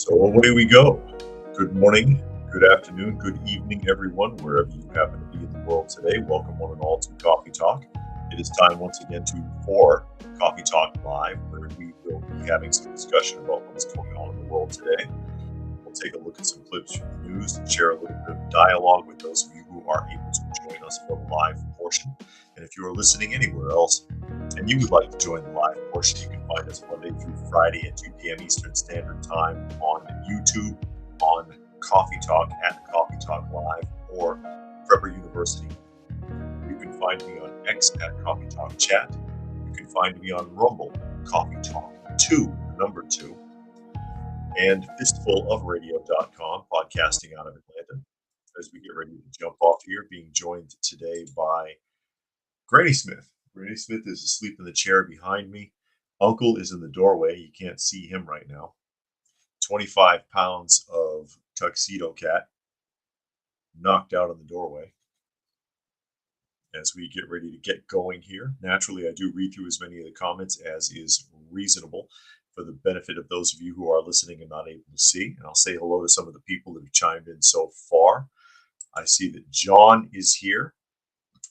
So away we go. Good morning, good afternoon, good evening, everyone, wherever you happen to be in the world today. Welcome one and all to Coffee Talk. It is time once again for Coffee Talk Live, where we will be having some discussion about what's going on in the world today. We'll take a look at some clips from the news and share a little bit of dialogue with those of you who are able to join us for the live portion. And if you are listening anywhere else and you would like to join the live portion, you can find us Monday through Friday at 2 p.m. Eastern Standard Time on YouTube, on Coffee Talk at Coffee Talk Live, or Prepper University. You can find me on X at Coffee Talk Chat. You can find me on Rumble, Coffee Talk 2, the number 2, and fistfulofradio.com, podcasting out of Atlanta. As we get ready to jump off here, being joined today by Granny Smith. Granny Smith is asleep in the chair behind me. Uncle is in the doorway. You can't see him right now. 25 pounds of tuxedo cat knocked out in the doorway. As we get ready to get going here, naturally, I do read through as many of the comments as is reasonable for the benefit of those of you who are listening and not able to see. And I'll say hello to some of the people that have chimed in so far. I see that John is here.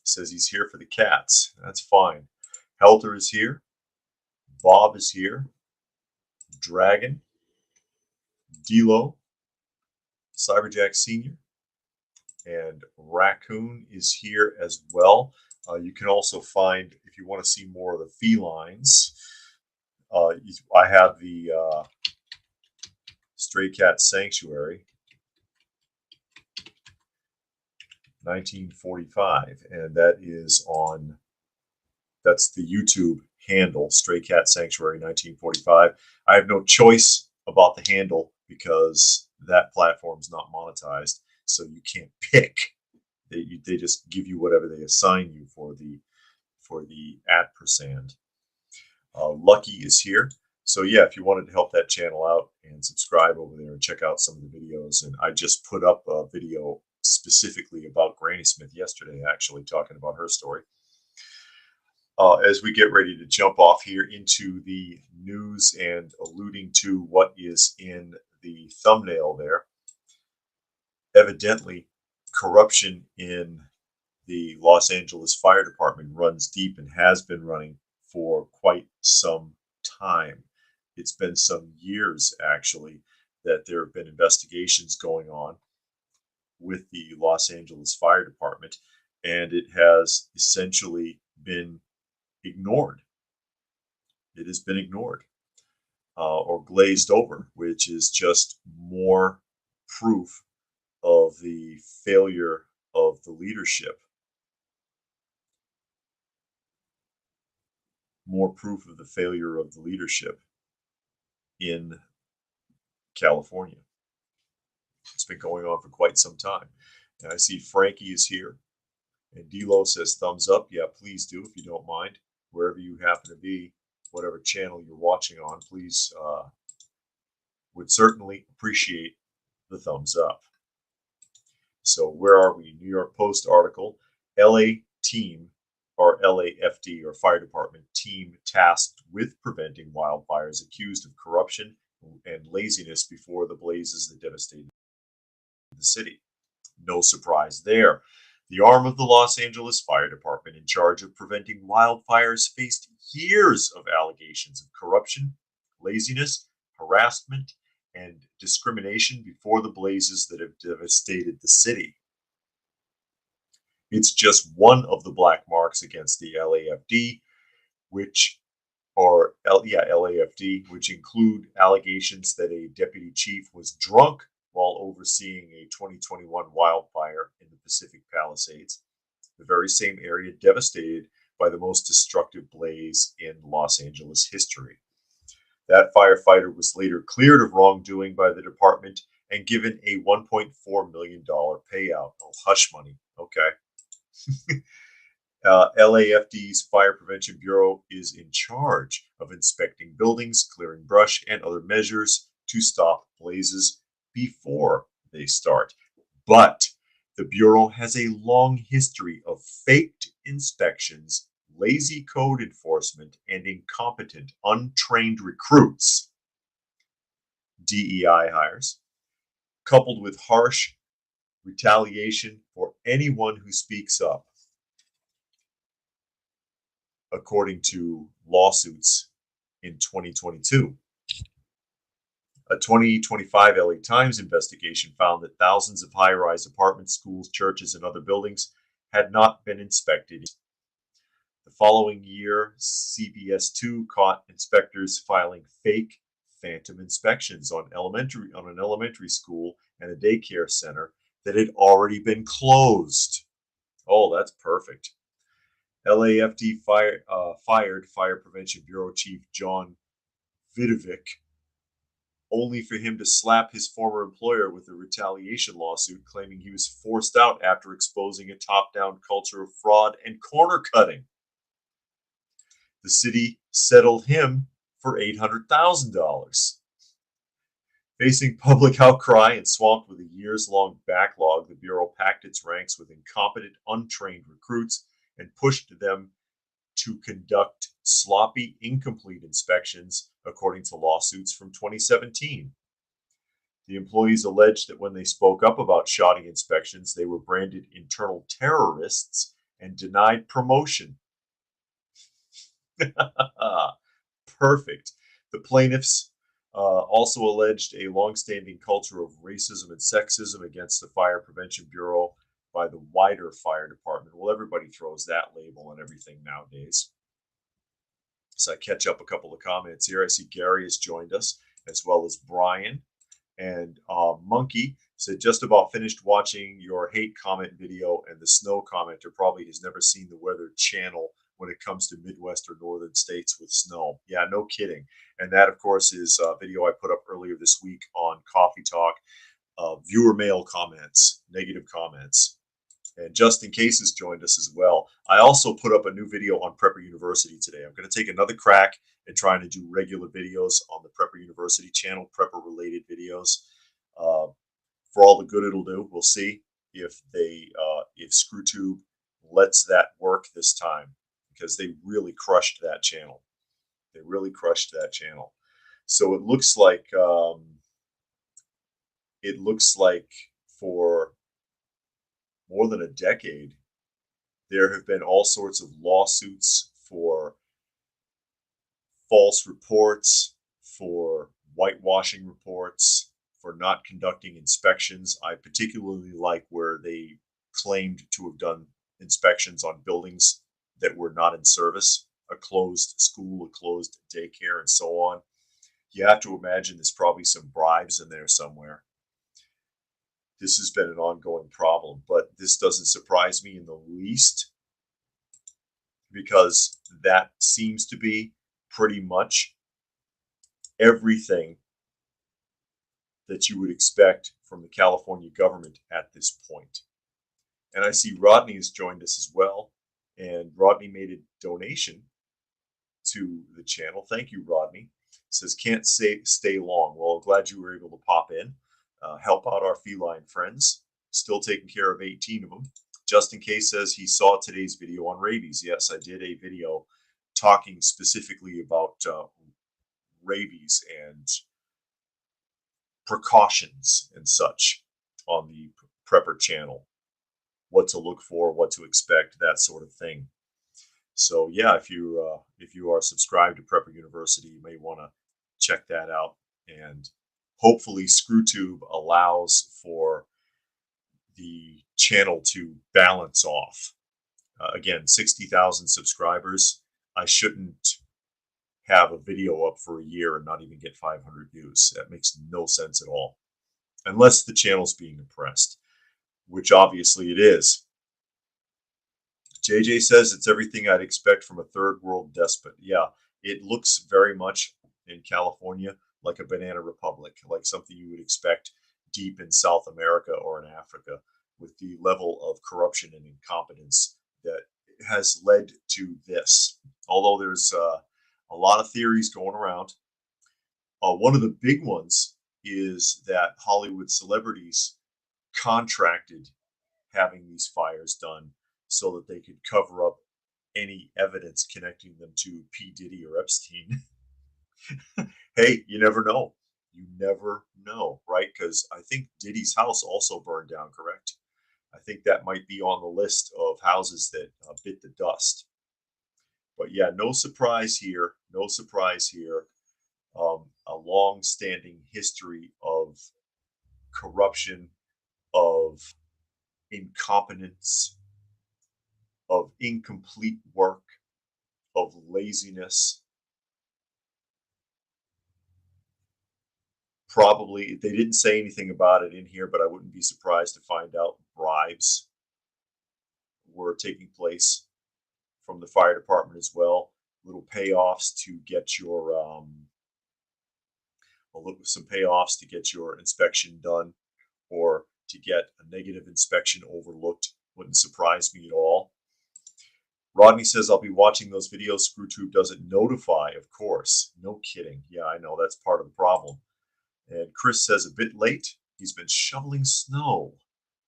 Says he's here for the cats. That's fine. Helter is here. Bob is here. Dragon. Delo. Cyberjack Sr. And Raccoon is here as well. You can also find, if you want to see more of the felines, I have the Stray Cat Sanctuary 1945, and that's the YouTube handle, Stray Cat Sanctuary 1945. I have no choice about the handle because that platform's not monetized, so you can't pick. They just give you whatever they assign you for the @%. Lucky is here. So yeah, if you wanted to help that channel out and subscribe over there and check out some of the videos, and I just put up a video specifically about Granny Smith yesterday, actually talking about her story. As we get ready to jump off here into the news and alluding to what is in the thumbnail there, evidently corruption in the Los Angeles Fire Department runs deep and has been running for quite some time. It's been some years, actually, that there have been investigations going on with the Los Angeles Fire Department, and it has essentially been ignored. It has been ignored or glazed over, which is just more proof of the failure of the leadership. More proof of the failure of the leadership in California. It's been going on for quite some time. And I see Frankie is here. And Delo says thumbs up. Yeah, please do if you don't mind. Wherever you happen to be, whatever channel you're watching on, please would certainly appreciate the thumbs up. So where are we? New York Post article. LA team or LAFD or fire department team tasked with preventing wildfires accused of corruption and laziness before the blazes that devastated the city. No surprise there. The arm of the Los Angeles Fire Department in charge of preventing wildfires faced years of allegations of corruption, laziness, harassment, and discrimination before the blazes that have devastated the city. It's just one of the black marks against the LAFD, LAFD, which include allegations that a deputy chief was drunk while overseeing a 2021 wildfire in the Pacific Palisades, the very same area devastated by the most destructive blaze in Los Angeles history. That firefighter was later cleared of wrongdoing by the department and given a $1.4 million payout. Oh, hush money. Okay. LAFD's Fire Prevention Bureau is in charge of inspecting buildings, clearing brush, and other measures to stop blazes before they start. But the Bureau has a long history of faked inspections, lazy code enforcement, and incompetent, untrained recruits. DEI hires, coupled with harsh retaliation for anyone who speaks up, according to lawsuits in 2022. A 2025 LA Times investigation found that thousands of high-rise apartments, schools, churches, and other buildings had not been inspected. The following year, CBS2 caught inspectors filing fake phantom inspections on an elementary school and a daycare center that had already been closed. Oh, that's perfect. LAFD fired Fire Prevention Bureau Chief John Vidovic, only for him to slap his former employer with a retaliation lawsuit claiming he was forced out after exposing a top-down culture of fraud and corner cutting. The city settled him for $800,000. Facing public outcry and swamped with a years-long backlog, the Bureau packed its ranks with incompetent, untrained recruits and pushed them to conduct sloppy, incomplete inspections, according to lawsuits from 2017. The employees alleged that when they spoke up about shoddy inspections, they were branded internal terrorists and denied promotion. Perfect. The plaintiffs also alleged a longstanding culture of racism and sexism against the Fire Prevention Bureau by the wider fire department. Well, everybody throws that label on everything nowadays. So I catch up a couple of comments here. I see Gary has joined us, as well as Brian. And Monkey said, just about finished watching your hate comment video, and the snow commenter probably has never seen the Weather Channel when it comes to Midwest or northern states with snow. Yeah, no kidding. And that, of course, is a video I put up earlier this week on Coffee Talk. Viewer mail comments, negative comments. And Justin Case has joined us as well. I also put up a new video on Prepper University today. I'm going to take another crack at trying to do regular videos on the Prepper University channel, Prepper-related videos. For all the good it'll do, we'll see if ScrewTube lets that work this time, because they really crushed that channel. They really crushed that channel. So it looks like for more than a decade, there have been all sorts of lawsuits for false reports, for whitewashing reports, for not conducting inspections. I particularly like where they claimed to have done inspections on buildings that were not in service, a closed school, a closed daycare, and so on. You have to imagine there's probably some bribes in there somewhere. This has been an ongoing problem, but this doesn't surprise me in the least, because that seems to be pretty much everything that you would expect from the California government at this point. And I see Rodney has joined us as well, and Rodney made a donation to the channel. Thank you, Rodney. Says, can't stay long. Well, glad you were able to pop in. Help out our feline friends. Still taking care of 18 of them. Justin K says he saw today's video on rabies. Yes, I did a video talking specifically about rabies and precautions and such on the Prepper channel. What to look for, what to expect, that sort of thing. So yeah, if you are subscribed to Prepper University, you may want to check that out. And hopefully ScrewTube allows for the channel to balance off. Again, 60,000 subscribers. I shouldn't have a video up for a year and not even get 500 views. That makes no sense at all. Unless the channel's being oppressed, which obviously it is. JJ says it's everything I'd expect from a third world despot. Yeah, it looks very much in California like a banana republic, like something you would expect deep in South America or in Africa, with the level of corruption and incompetence that has led to this. Although there's a lot of theories going around. One of the big ones is that Hollywood celebrities contracted having these fires done so that they could cover up any evidence connecting them to P. Diddy or Epstein. Hey, you never know. You never know, right? Because I think Diddy's house also burned down, correct? I think that might be on the list of houses that bit the dust. But yeah, no surprise here. No surprise here. A long-standing history of corruption, of incompetence, of incomplete work, of laziness. Probably, they didn't say anything about it in here, but I wouldn't be surprised to find out bribes were taking place from the fire department as well. Little payoffs to get your some payoffs to get your inspection done, or to get a negative inspection overlooked. Wouldn't surprise me at all. Rodney says, I'll be watching those videos. ScrewTube doesn't notify, of course. No kidding. Yeah, I know that's part of the problem. And Chris says, a bit late. He's been shoveling snow.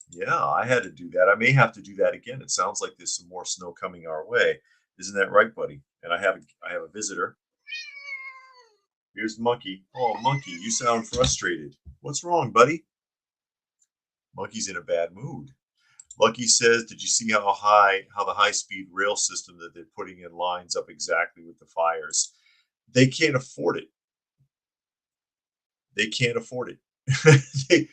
Yeah, I had to do that. I may have to do that again. It sounds like there's some more snow coming our way. Isn't that right, buddy? And I have a visitor. Here's Monkey. Oh, Monkey, you sound frustrated. What's wrong, buddy? Monkey's in a bad mood. Lucky says, did you see how the high-speed rail system that they're putting in lines up exactly with the fires? They can't afford it. They can't afford it.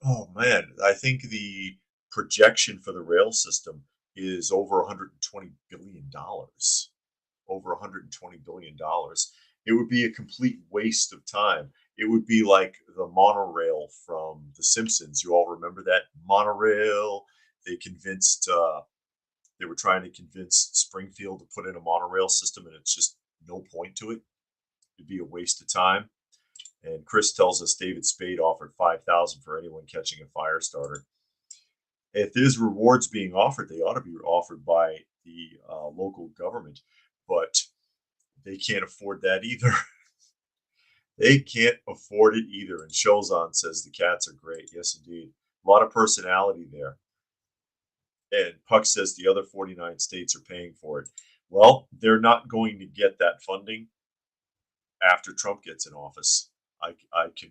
Oh man, I think the projection for the rail system is over 120 billion dollars. Over 120 billion dollars. It would be a complete waste of time. It would be like the monorail from The Simpsons. You all remember that monorail? They convinced they were trying to convince Springfield to put in a monorail system, and it's just no point to it. It'd be a waste of time. And Chris tells us David Spade offered 5,000 for anyone catching a fire starter. If there's rewards being offered, they ought to be offered by the local government, but they can't afford that either. They can't afford it either. And Shozan says the cats are great. Yes, indeed. A lot of personality there. And Puck says the other 49 states are paying for it. Well, they're not going to get that funding after Trump gets in office. I can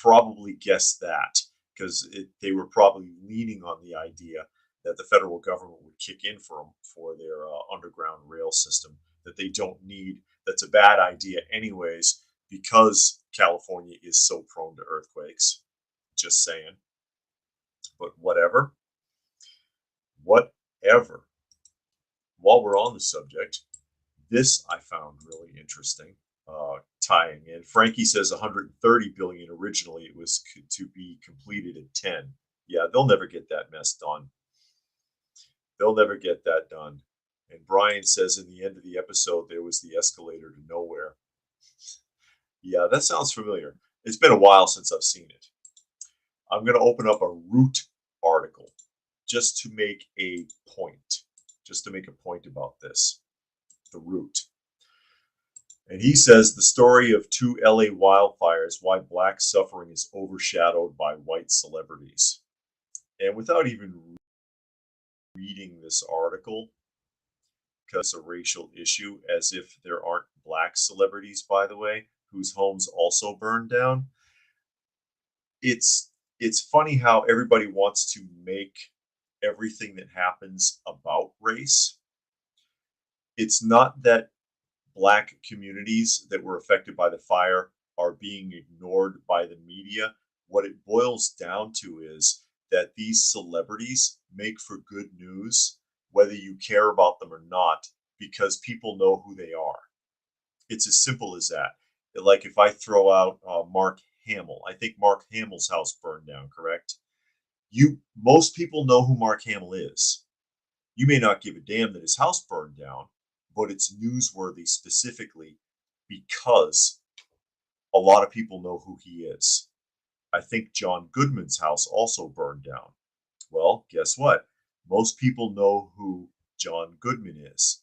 probably guess that, because they were probably leaning on the idea that the federal government would kick in for them for their underground rail system that they don't need. That's a bad idea, anyways, because California is so prone to earthquakes. Just saying. But whatever. Whatever. While we're on the subject, this I found really interesting. Tying in, Frankie says 130 billion originally. It was to be completed at 10. Yeah, they'll never get that mess done. They'll never get that done. And Brian says in the end of the episode there was the escalator to nowhere. Yeah, that sounds familiar. It's been a while since I've seen it. I'm going to open up a Root article just to make a point. Just to make a point about this. The Root. And he says the story of 2 LA wildfires, why black suffering is overshadowed by white celebrities. And without even reading this article, because it's a racial issue, as if there aren't black celebrities, by the way, whose homes also burned down. It's funny how everybody wants to make everything that happens about race. It's not that black communities that were affected by the fire are being ignored by the media. What it boils down to is that these celebrities make for good news, whether you care about them or not, because people know who they are. It's as simple as that. Like if I throw out Mark Hamill, I think Mark Hamill's house burned down, correct? Most people know who Mark Hamill is. You may not give a damn that his house burned down, but it's newsworthy specifically because a lot of people know who he is. I think John Goodman's house also burned down. Well, guess what? Most people know who John Goodman is.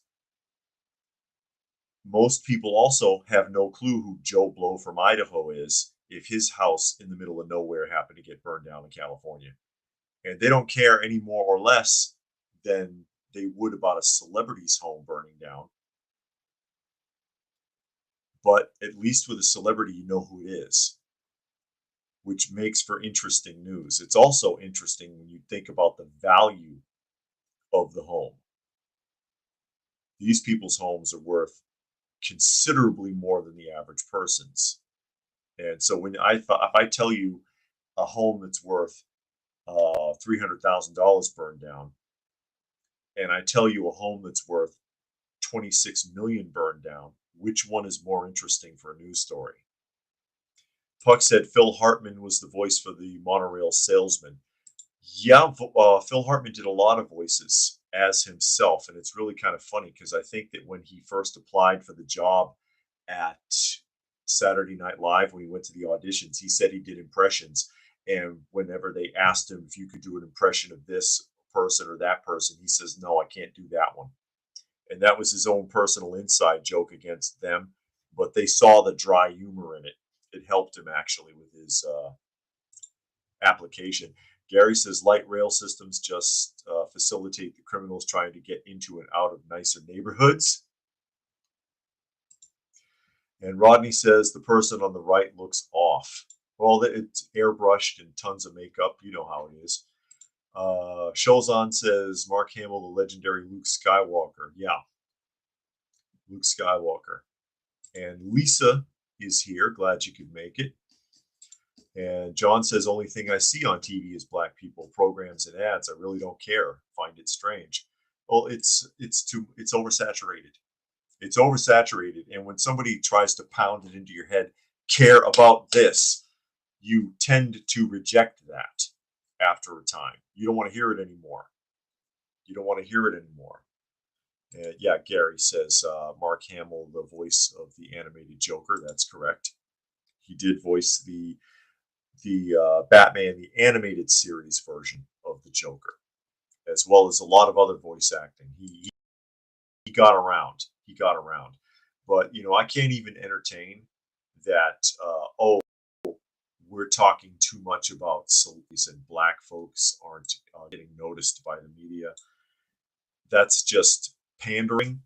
Most people also have no clue who Joe Blow from Idaho is if his house in the middle of nowhere happened to get burned down in California. And they don't care any more or less than they would about a celebrity's home burning down. but at least with a celebrity, you know who it is, which makes for interesting news. It's also interesting when you think about the value of the home. These people's homes are worth considerably more than the average person's. And so when I thought, if I tell you a home that's worth $300,000 burned down, and I tell you a home that's worth 26 million burned down, which one is more interesting for a news story? Puck said Phil Hartman was the voice for the monorail salesman. Yeah, Phil Hartman did a lot of voices as himself, and it's really kind of funny because I think that when he first applied for the job at Saturday Night Live, when he went to the auditions, he said he did impressions, and whenever they asked him if you could do an impression of this person or that person, he says, "No, I can't do that one." And that was his own personal inside joke against them, but they saw the dry humor in it. It helped him actually with his application. Gary says light rail systems just facilitate the criminals trying to get into and out of nicer neighborhoods. And Rodney says the person on the right looks off. Well, it's airbrushed and tons of makeup. You know how it is. Sholzon says Mark Hamill, the legendary Luke Skywalker. Yeah, Luke Skywalker. And Lisa is here. Glad you could make it. And John says, only thing I see on TV is black people, programs and ads. I really don't care. Find it strange. Well, it's oversaturated. It's oversaturated. And when somebody tries to pound it into your head, care about this, you tend to reject that after a time. You don't want to hear it anymore. You don't want to hear it anymore. Yeah, Gary says Mark Hamill, the voice of the animated Joker. That's correct. He did voice the Batman, the animated series version of the Joker, as well as a lot of other voice acting. He got around. He got around. But, I can't even entertain that, oh, we're talking too much about celebrities and black folks aren't getting noticed by the media. That's just pandering.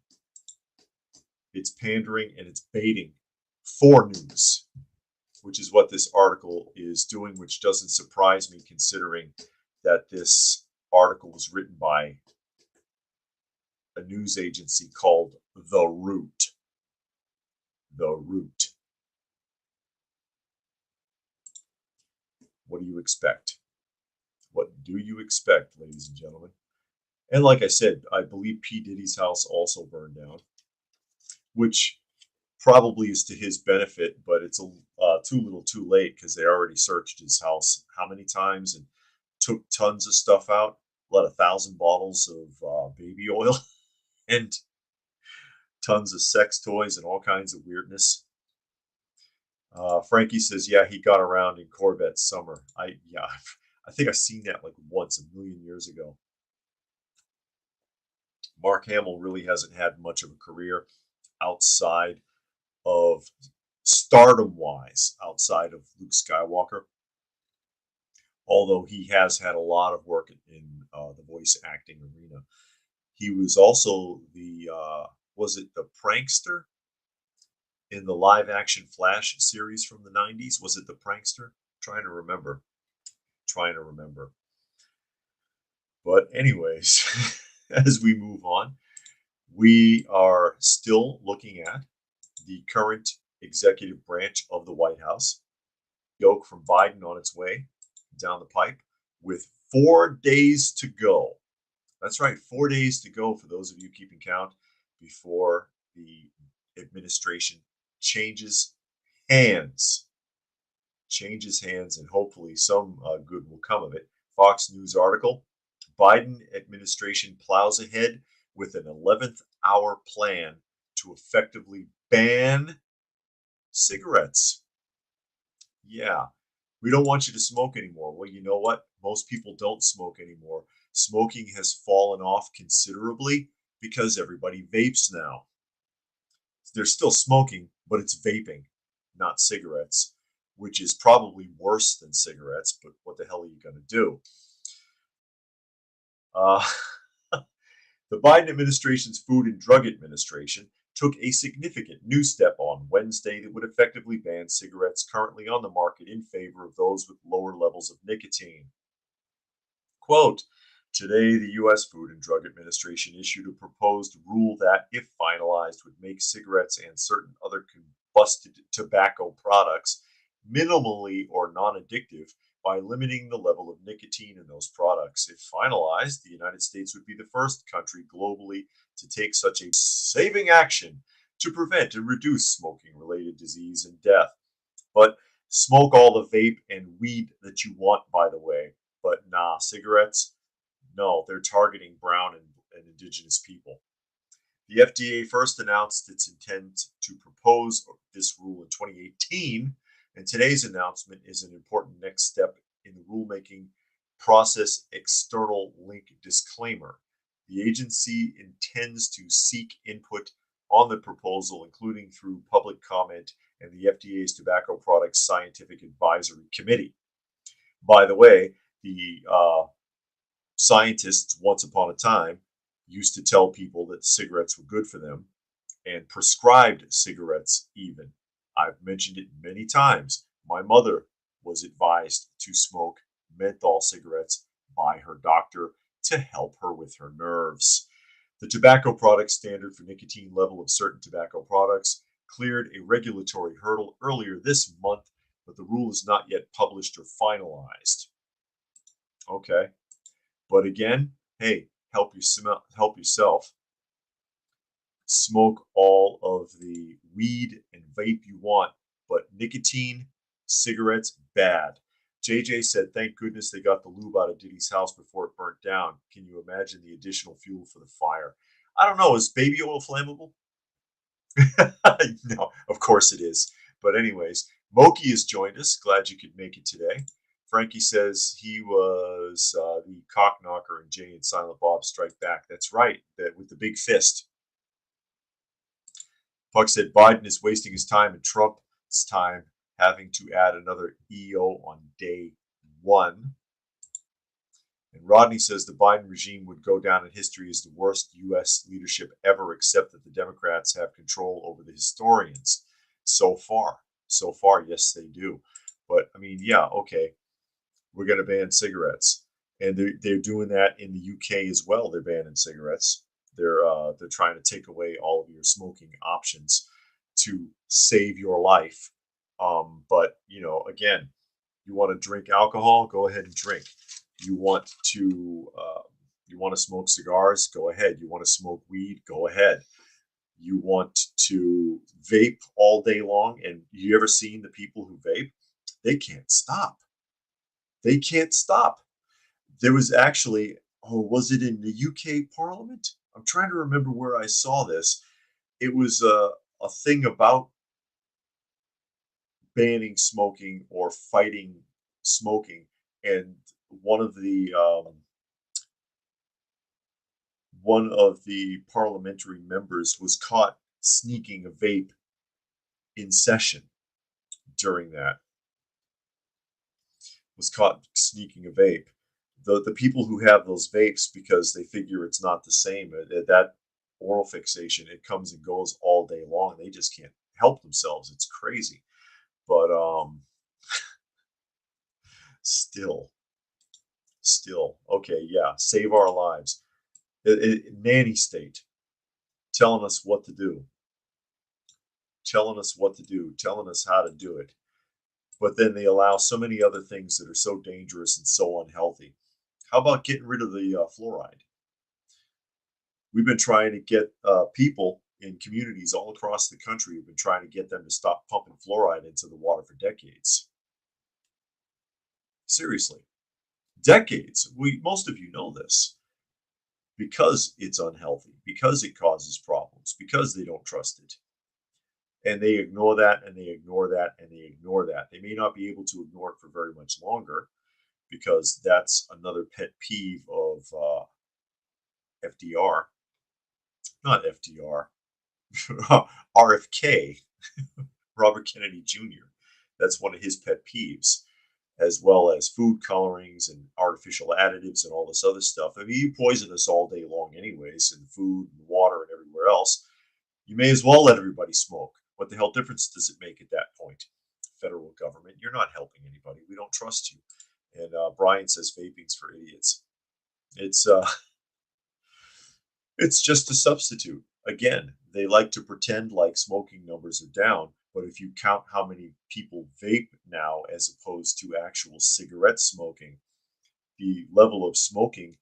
It's pandering and it's baiting for news, which is what this article is doing, which doesn't surprise me considering that this article was written by a news agency called The Root. The Root. What do you expect? What do you expect, ladies and gentlemen? And like I said, I believe P. Diddy's house also burned down, which probably is to his benefit, but it's too little too late because they already searched his house how many times and took tons of stuff out, let 1,000 bottles of baby oil and tons of sex toys and all kinds of weirdness. Frankie says, yeah, he got around in Corvette Summer. I think I've seen that like once a million years ago. Mark Hamill really hasn't had much of a career outside of stardom wise, outside of Luke Skywalker, although he has had a lot of work in the voice acting arena. He was also was it the prankster in the live action Flash series from the 90s? Was it the prankster? Trying to remember. But anyways, as we move on, we are still looking at the current executive branch of the White House. Yoke from Biden on its way down the pipe with 4 days to go. That's right, 4 days to go for those of you keeping count before the administration changes hands. And hopefully some good will come of it. Fox News article, Biden administration plows ahead with an 11th hour plan to effectively ban cigarettes. Yeah, we don't want you to smoke anymore. Well, you know what? Most people don't smoke anymore. Smoking has fallen off considerably because everybody vapes now. They're still smoking, but it's vaping, not cigarettes, which is probably worse than cigarettes, but what the hell are you going to do? The Biden administration's Food and Drug Administration took a significant new step on Wednesday that would effectively ban cigarettes currently on the market in favor of those with lower levels of nicotine. Quote, today, the U.S. Food and Drug Administration issued a proposed rule that, if finalized, would make cigarettes and certain other combusted tobacco products minimally or non addictive by limiting the level of nicotine in those products. If finalized, the United States would be the first country globally to take such a saving action to prevent and reduce smoking related disease and death. But smoke all the vape and weed that you want, by the way. But nah, cigarettes, no, they're targeting brown and indigenous people. The FDA first announced its intent to propose this rule in 2018, and today's announcement is an important next step in the rulemaking process. External link disclaimer. The agency intends to seek input on the proposal, including through public comment and the FDA's Tobacco Products Scientific Advisory Committee. By the way, the scientists, once upon a time, used to tell people that cigarettes were good for them and prescribed cigarettes, even. I've mentioned it many times. My mother was advised to smoke menthol cigarettes by her doctor to help her with her nerves. The tobacco product standard for nicotine level of certain tobacco products cleared a regulatory hurdle earlier this month, but the rule is not yet published or finalized. Okay. But again, hey, help yourself. Smoke all of the weed and vape you want, but nicotine, cigarettes, bad. JJ said, thank goodness they got the lube out of Diddy's house before it burnt down. Can you imagine the additional fuel for the fire? I don't know. Is baby oil flammable? No, of course it is. But anyways, Moki has joined us. Glad you could make it today. Frankie says he was the cock knocker in Jay and Silent Bob Strike Back. That's right, that with the big fist. Puck said Biden is wasting his time and Trump's time having to add another EO on day one. And Rodney says the Biden regime would go down in history as the worst U.S. leadership ever, except that the Democrats have control over the historians. So far, yes, they do. But I mean, yeah, okay, we're going to ban cigarettes, and they're doing that in the UK as well. They're banning cigarettes. They're trying to take away all of your smoking options to save your life. But you know, again, you want to drink alcohol, go ahead and drink. You want to smoke cigars, go ahead. You want to smoke weed, go ahead. You want to vape all day long, and you ever seen the people who vape? They can't stop. They can't stop. There was actually, was it in the UK Parliament? I'm trying to remember where I saw this. It was a thing about banning smoking or fighting smoking, and one of the parliamentary members was caught sneaking a vape in session during that. Was caught sneaking a vape. The people who have those vapes, because they figure it's not the same, that oral fixation, it comes and goes all day long. They just can't help themselves. It's crazy. But still, okay, yeah, save our lives. Nanny state telling us what to do, telling us how to do it. But then they allow so many other things that are so dangerous and so unhealthy. How about getting rid of the fluoride? We've been trying to get people in communities all across the country, have been trying to get them to stop pumping fluoride into the water for decades. Seriously, decades. Most of you know this, because it's unhealthy, because it causes problems, because they don't trust it. And they ignore that, and they ignore that, and they ignore that. They may not be able to ignore it for very much longer, because that's another pet peeve of FDR, not FDR, RFK, Robert Kennedy Jr. That's one of his pet peeves, as well as food colorings and artificial additives and all this other stuff. I mean, you poison us all day long anyways, in food and water and everywhere else. You may as well let everybody smoke. What the hell difference does it make at that point? Federal government, you're not helping anybody. We don't trust you. And Brian says vaping's for idiots. It's it's just a substitute. Again, they like to pretend like smoking numbers are down, but if you count how many people vape now as opposed to actual cigarette smoking, the level of smoking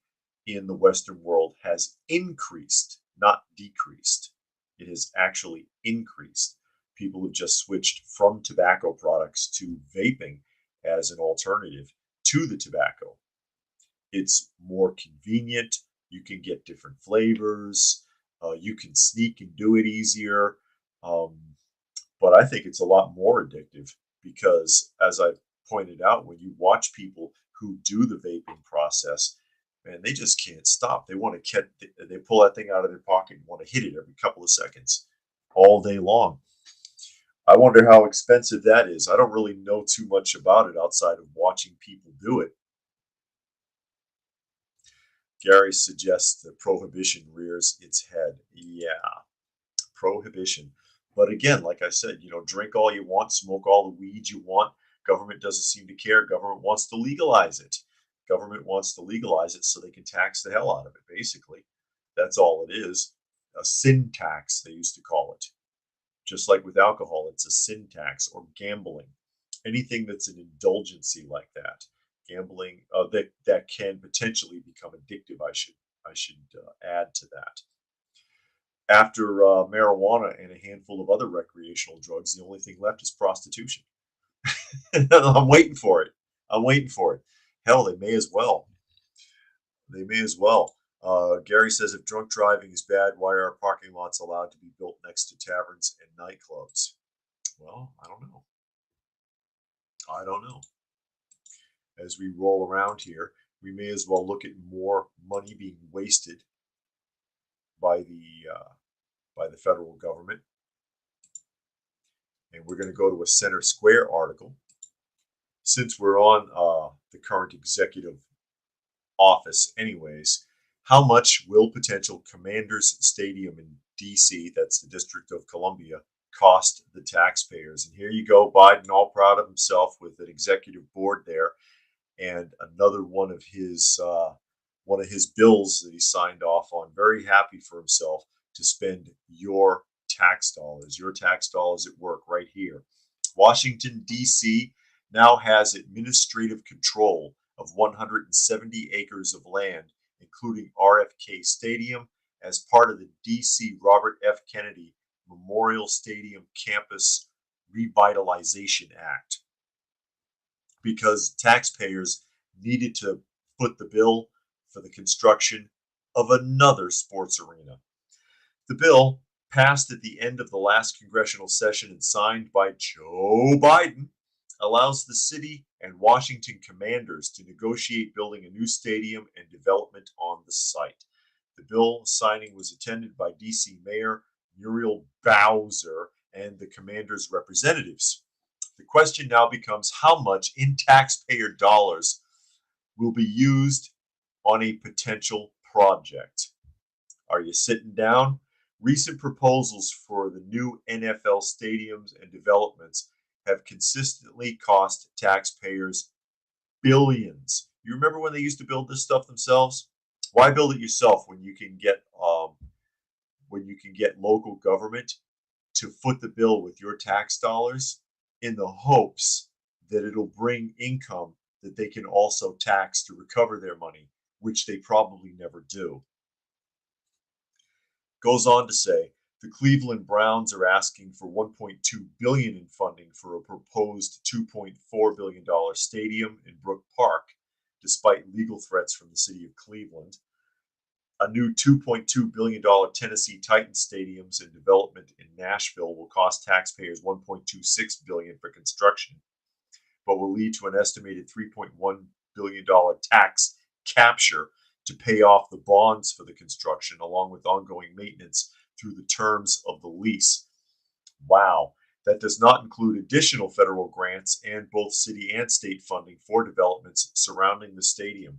in the Western world has increased, not decreased. It has actually increased. People have just switched from tobacco products to vaping as an alternative to the tobacco. It's more convenient. You can get different flavors. You can sneak and do it easier. Um, but I think it's a lot more addictive because, as I pointed out, when you watch people who do the vaping process, man, they just can't stop. They want to they pull that thing out of their pocket and want to hit it every couple of seconds all day long. I wonder how expensive that is. I don't really know too much about it outside of watching people do it. Gary suggests that prohibition rears its head. Yeah, prohibition. But again, like I said, drink all you want, smoke all the weed you want. Government doesn't seem to care. Government wants to legalize it. Government wants to legalize it so they can tax the hell out of it, basically. That's all it is. A sin tax, they used to call it. Just like with alcohol, it's a sin tax or gambling. Anything that's an indulgency like that, gambling that can potentially become addictive. I should add to that. After marijuana and a handful of other recreational drugs, the only thing left is prostitution. I'm waiting for it. I'm waiting for it. Hell, they may as well. They may as well. Gary says if drunk driving is bad, why are parking lots allowed to be built next to taverns and nightclubs? Well, I don't know. I don't know. As we roll around here, we may as well look at more money being wasted by the federal government. And we're going to go to a Center Square article. Since we're on the current executive office, anyways, how much will potential Commanders Stadium in D.C., that's the District of Columbia, cost the taxpayers? And here you go, Biden, all proud of himself with an executive board there, and another one of his bills that he signed off on. Very happy for himself to spend your tax dollars at work right here. Washington, D.C. now has administrative control of 170 acres of land, including RFK Stadium, as part of the D.C. Robert F. Kennedy Memorial Stadium Campus Revitalization Act, because taxpayers needed to foot the bill for the construction of another sports arena. The bill, passed at the end of the last congressional session and signed by Joe Biden, allows the city and Washington Commanders to negotiate building a new stadium and development on the site. The bill signing was attended by D.C. Mayor Muriel Bowser and the Commanders' representatives. The question now becomes how much in taxpayer dollars will be used on a potential project. Are you sitting down? Recent proposals for the new NFL stadiums and developments have consistently cost taxpayers billions. You remember when they used to build this stuff themselves? Why build it yourself when you can get local government to foot the bill with your tax dollars in the hopes that it'll bring income that they can also tax to recover their money, which they probably never do. Goes on to say the Cleveland Browns are asking for $1.2 billion in funding for a proposed $2.4 billion stadium in Brook Park, despite legal threats from the city of Cleveland. A new $2.2 billion Tennessee Titans stadiums in development in Nashville will cost taxpayers $1.26 billion for construction, but will lead to an estimated $3.1 billion tax capture to pay off the bonds for the construction, along with ongoing maintenance through the terms of the lease. Wow. That does not include additional federal grants and both city and state funding for developments surrounding the stadium.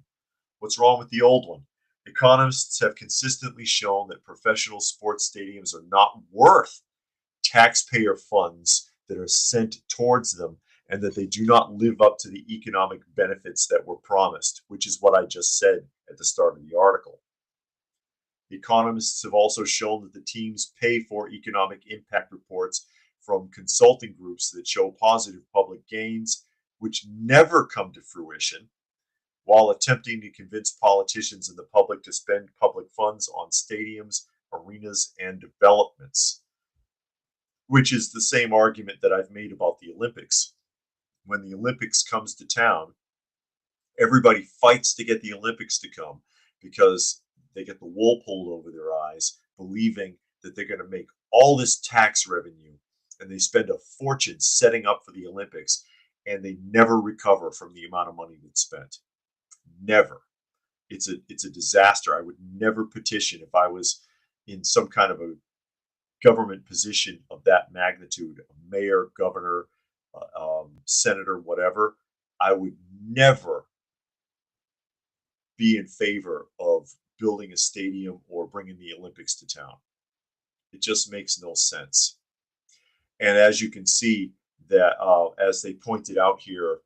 What's wrong with the old one? Economists have consistently shown that professional sports stadiums are not worth taxpayer funds that are sent towards them, and that they do not live up to the economic benefits that were promised, which is what I just said at the start of the article. Economists have also shown that the teams pay for economic impact reports from consulting groups that show positive public gains, which never come to fruition, while attempting to convince politicians and the public to spend public funds on stadiums, arenas, and developments, which is the same argument that I've made about the Olympics. When the Olympics comes to town, everybody fights to get the Olympics to come because they get the wool pulled over their eyes, believing that they're going to make all this tax revenue, and they spend a fortune setting up for the Olympics, and they never recover from the amount of money that's spent. Never. It's a disaster. I would never petition if I was in some kind of a government position of that magnitude, a mayor, governor, senator, whatever. I would never be in favor of building a stadium or bringing the Olympics to town. It just makes no sense. And as you can see, that as they pointed out here,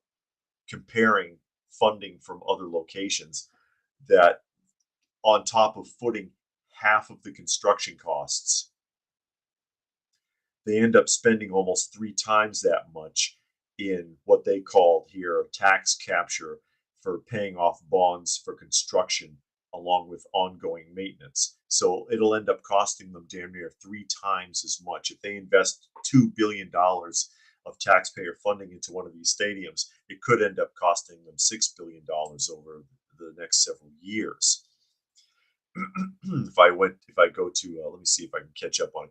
comparing funding from other locations, that on top of footing half of the construction costs, they end up spending almost 3 times that much in what they call here tax capture for paying off bonds for construction along with ongoing maintenance. So it'll end up costing them damn near 3 times as much. If they invest $2 billion of taxpayer funding into one of these stadiums, it could end up costing them $6 billion over the next several years. If I go to, let me see if I can catch up on a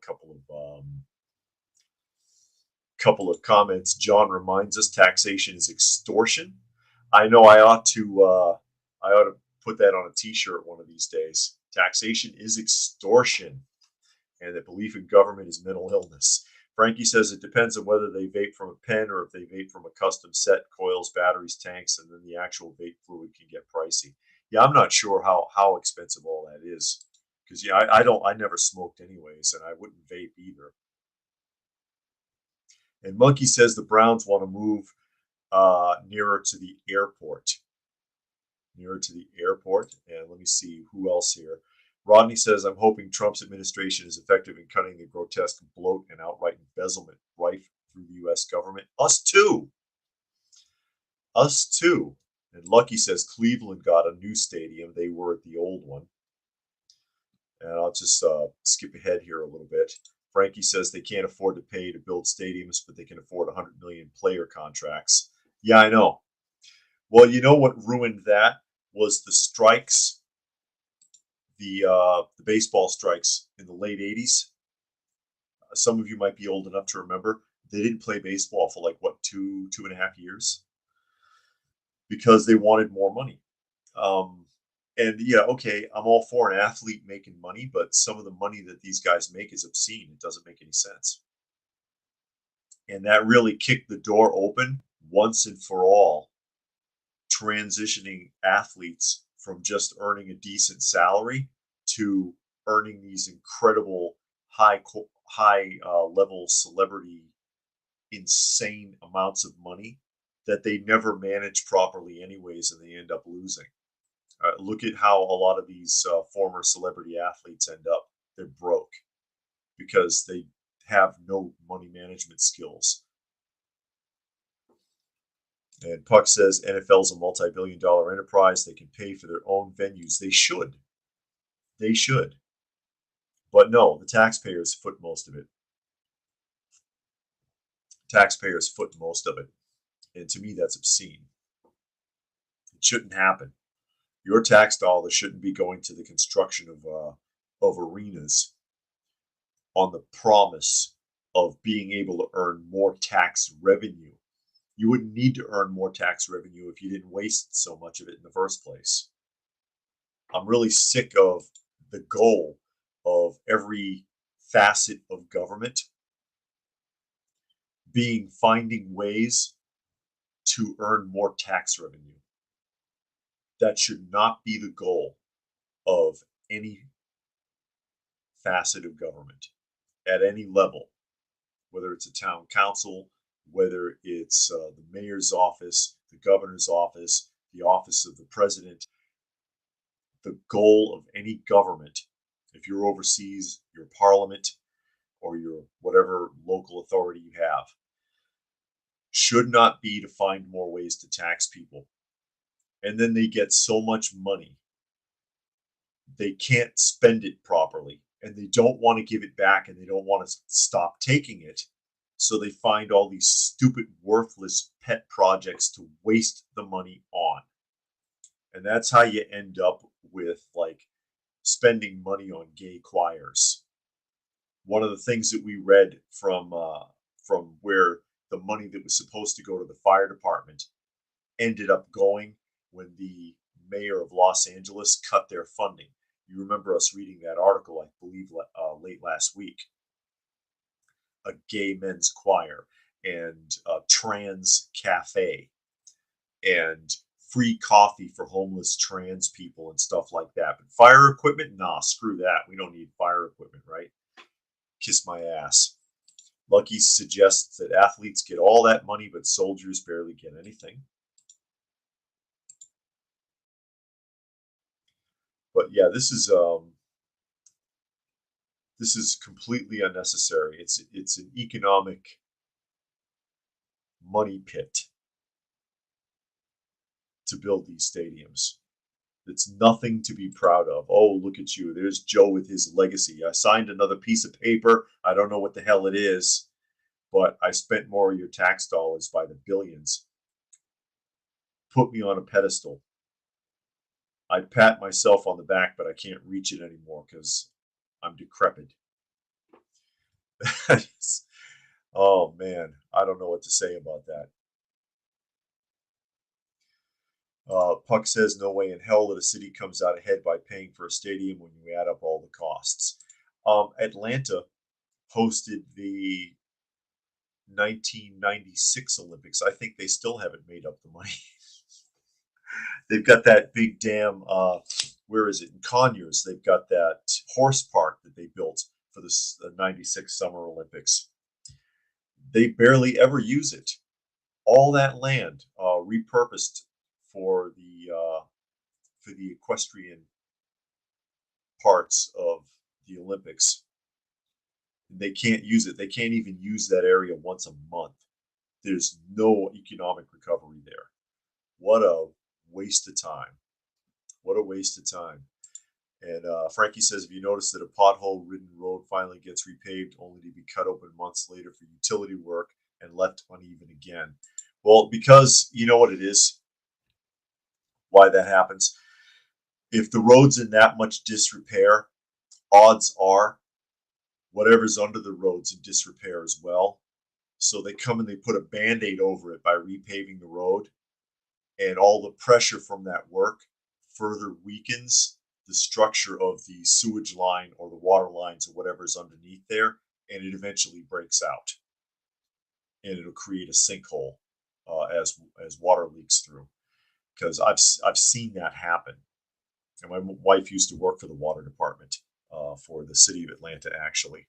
couple of comments. John reminds us taxation is extortion. I know I ought to put that on a t-shirt one of these days. Taxation is extortion, and that belief in government is mental illness. Frankie says it depends on whether they vape from a pen or if they vape from a custom set, coils, batteries, tanks, and then the actual vape fluid can get pricey. Yeah, I'm not sure how expensive all that is, because yeah, I never smoked anyways, and I wouldn't vape either. And Monkey says the Browns want to move nearer to the airport. Nearer to the airport. And let me see who else here. Rodney says, I'm hoping Trump's administration is effective in cutting the grotesque bloat and outright embezzlement rife through the U.S. government. Us too. Us too. And Lucky says Cleveland got a new stadium. They were at the old one. And I'll just skip ahead here a little bit. Frankie says they can't afford to pay to build stadiums, but they can afford 100 million player contracts. Yeah, I know. Well, you know what ruined that was the strikes, the baseball strikes in the late 80s. Some of you might be old enough to remember. They didn't play baseball for like, what, two and a half years? Because they wanted more money. And yeah, okay, I'm all for an athlete making money, but some of the money that these guys make is obscene. It doesn't make any sense. And that really kicked the door open once and for all, transitioning athletes from just earning a decent salary to earning these incredible high level celebrity, insane amounts of money that they never manage properly anyways, and they end up losing. Look at how a lot of these former celebrity athletes end up. They're broke because they have no money management skills. And Puck says NFL's a multi-billion-dollar enterprise. They can pay for their own venues. They should. They should. But no, the taxpayers foot most of it. Taxpayers foot most of it. And to me, that's obscene. It shouldn't happen. Your tax dollars shouldn't be going to the construction of arenas on the promise of being able to earn more tax revenue. You wouldn't need to earn more tax revenue if you didn't waste so much of it in the first place. I'm really sick of the goal of every facet of government being finding ways to earn more tax revenue. That should not be the goal of any facet of government, at any level, whether it's a town council, whether it's the mayor's office, the governor's office, the office of the president. The goal of any government, if you're overseas, your parliament, or your whatever local authority you have, should not be to find more ways to tax people. And then they get so much money, they can't spend it properly, and they don't want to give it back, and they don't want to stop taking it. So they find all these stupid, worthless pet projects to waste the money on. And that's how you end up with like spending money on gay choirs. One of the things that we read from where the money that was supposed to go to the fire department ended up going when the mayor of Los Angeles cut their funding. You remember us reading that article, I believe, late last week. A gay men's choir and a trans cafe and free coffee for homeless trans people and stuff like that. But fire equipment, nah, screw that. We don't need fire equipment, right? Kiss my ass. Lucky suggests that athletes get all that money, but soldiers barely get anything. But yeah, this is completely unnecessary. It's an economic money pit to build these stadiums. It's nothing to be proud of. Oh, look at you. There's Joe with his legacy. I signed another piece of paper. I don't know what the hell it is, but I spent more of your tax dollars by the billions. Put me on a pedestal. I pat myself on the back, but I can't reach it anymore because I'm decrepit. Oh man, I don't know what to say about that. Puck says no way in hell that a city comes out ahead by paying for a stadium when you add up all the costs. Atlanta hosted the 1996 Olympics. I think they still haven't made up the money. They've got that big dam. Where is it? In Conyers, they've got that horse park that they built for the '96 Summer Olympics. They barely ever use it. All that land repurposed for the equestrian parts of the Olympics. They can't use it. They can't even use that area once a month. There's no economic recovery there. What a waste of time. What a waste of time. And Frankie says, if you notice that a pothole-ridden road finally gets repaved, only to be cut open months later for utility work and left uneven again. Well, because you know what it is, why that happens. If the road's in that much disrepair, odds are whatever's under the road's in disrepair as well. So they come and they put a Band-Aid over it by repaving the road, and all the pressure from that work further weakens the structure of the sewage line or the water lines or whatever's underneath there, and it eventually breaks out, and it'll create a sinkhole as water leaks through. Because I've seen that happen, and my wife used to work for the water department for the city of Atlanta, actually.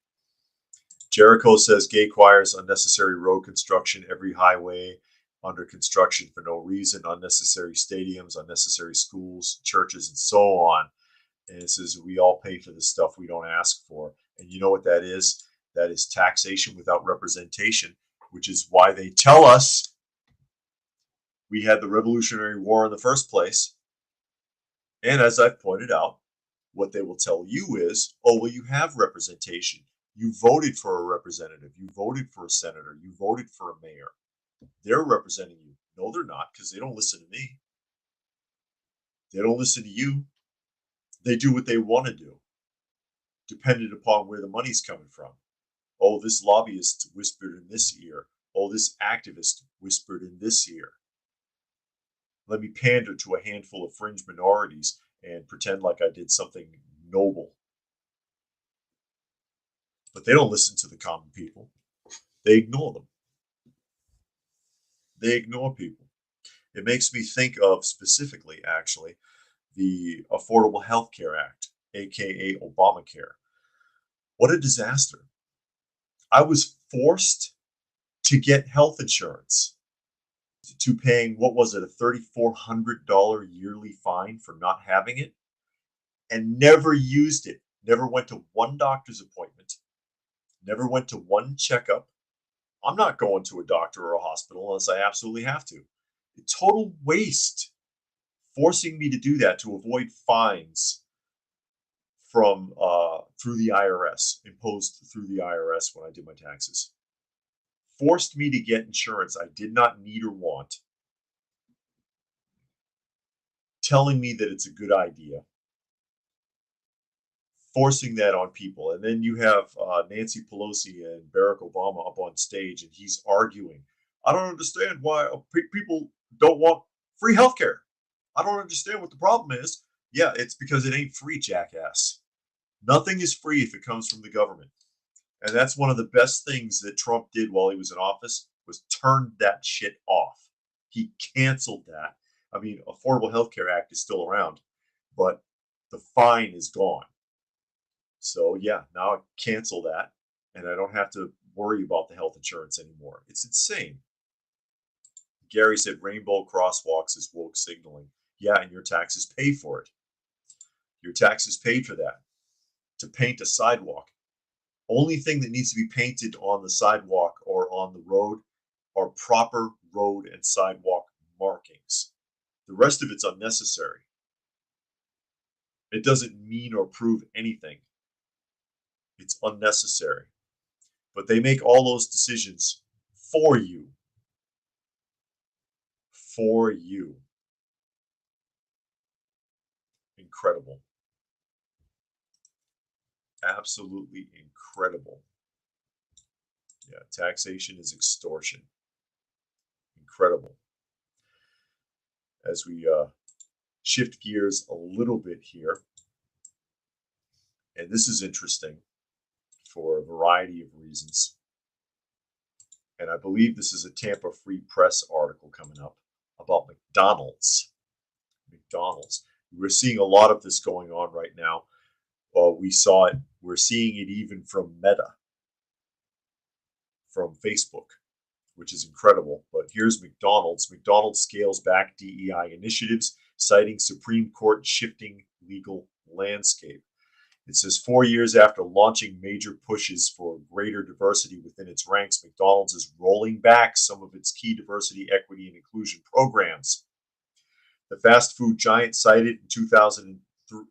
Jericho says gay choirs, unnecessary road construction, every highway under construction for no reason, unnecessary stadiums, unnecessary schools, churches, and so on. And it says we all pay for the stuff we don't ask for. And you know what that is? That is taxation without representation, which is why they tell us we had the Revolutionary War in the first place. And as I've pointed out, what they will tell you is, oh, well, you have representation. You voted for a representative. You voted for a senator. You voted for a mayor. They're representing you. No, they're not, because they don't listen to me. They don't listen to you. They do what they want to do, dependent upon where the money's coming from. Oh, this lobbyist whispered in this ear. Oh, this activist whispered in this ear. Let me pander to a handful of fringe minorities and pretend like I did something noble. But they don't listen to the common people. They ignore them. They ignore people. It makes me think of specifically, actually, the Affordable Health Care Act. aka Obamacare. What a disaster. I was forced to get health insurance, to paying, what was it, a $3,400 yearly fine for not having it, and never used it. Never went to one doctor's appointment, never went to one checkup. I'm not going to a doctor or a hospital unless I absolutely have to. A total waste, forcing me to do that to avoid fines from through the IRS, imposed through the IRS when I did my taxes. Forced me to get insurance I did not need or want, telling me that it's a good idea, forcing that on people. And then you have Nancy Pelosi and Barack Obama up on stage, and he's arguing. I don't understand why people don't want free healthcare. I don't understand what the problem is. Yeah, it's because it ain't free, jackass. Nothing is free if it comes from the government. And that's one of the best things that Trump did while he was in office, was turned that shit off. He canceled that. I mean, Affordable Health Care Act is still around, but the fine is gone. So yeah, now I cancel that, and I don't have to worry about the health insurance anymore. It's insane. Gary said rainbow crosswalks is woke signaling. Yeah, and your taxes pay for it. Your taxes paid for that. To paint a sidewalk. Only thing that needs to be painted on the sidewalk or on the road are proper road and sidewalk markings. The rest of it's unnecessary. It doesn't mean or prove anything. It's unnecessary. But they make all those decisions for you. For you. Incredible. Absolutely incredible. Yeah, taxation is extortion. Incredible. As we shift gears a little bit here, and this is interesting for a variety of reasons. And I believe this is a Tampa Free Press article coming up about McDonald's. McDonald's. We're seeing a lot of this going on right now. We saw it. We're seeing it even from Meta, from Facebook, which is incredible. But here's McDonald's. McDonald's scales back DEI initiatives, citing Supreme Court shifting legal landscape. It says 4 years after launching major pushes for greater diversity within its ranks, McDonald's is rolling back some of its key diversity, equity, and inclusion programs. The fast food giant cited in 2003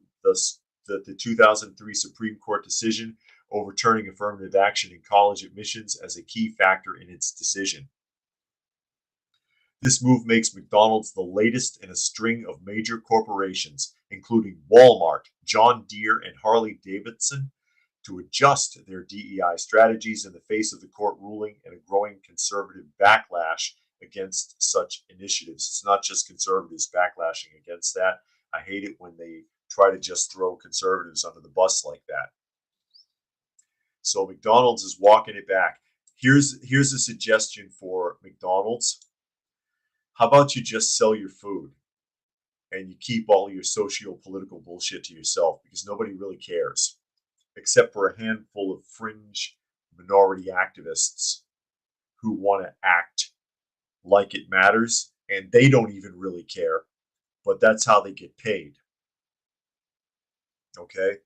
the 2003 Supreme Court decision overturning affirmative action in college admissions as a key factor in its decision. This move makes McDonald's the latest in a string of major corporations, including Walmart, John Deere, and Harley-Davidson, to adjust their DEI strategies in the face of the court ruling and a growing conservative backlash against such initiatives. It's not just conservatives backlashing against that. I hate it when they try to just throw conservatives under the bus like that. So McDonald's is walking it back. Here's a suggestion for McDonald's. How about you just sell your food and you keep all your socio-political bullshit to yourself, because nobody really cares, except for a handful of fringe minority activists who want to act like it matters, and they don't even really care, but that's how they get paid. Okay?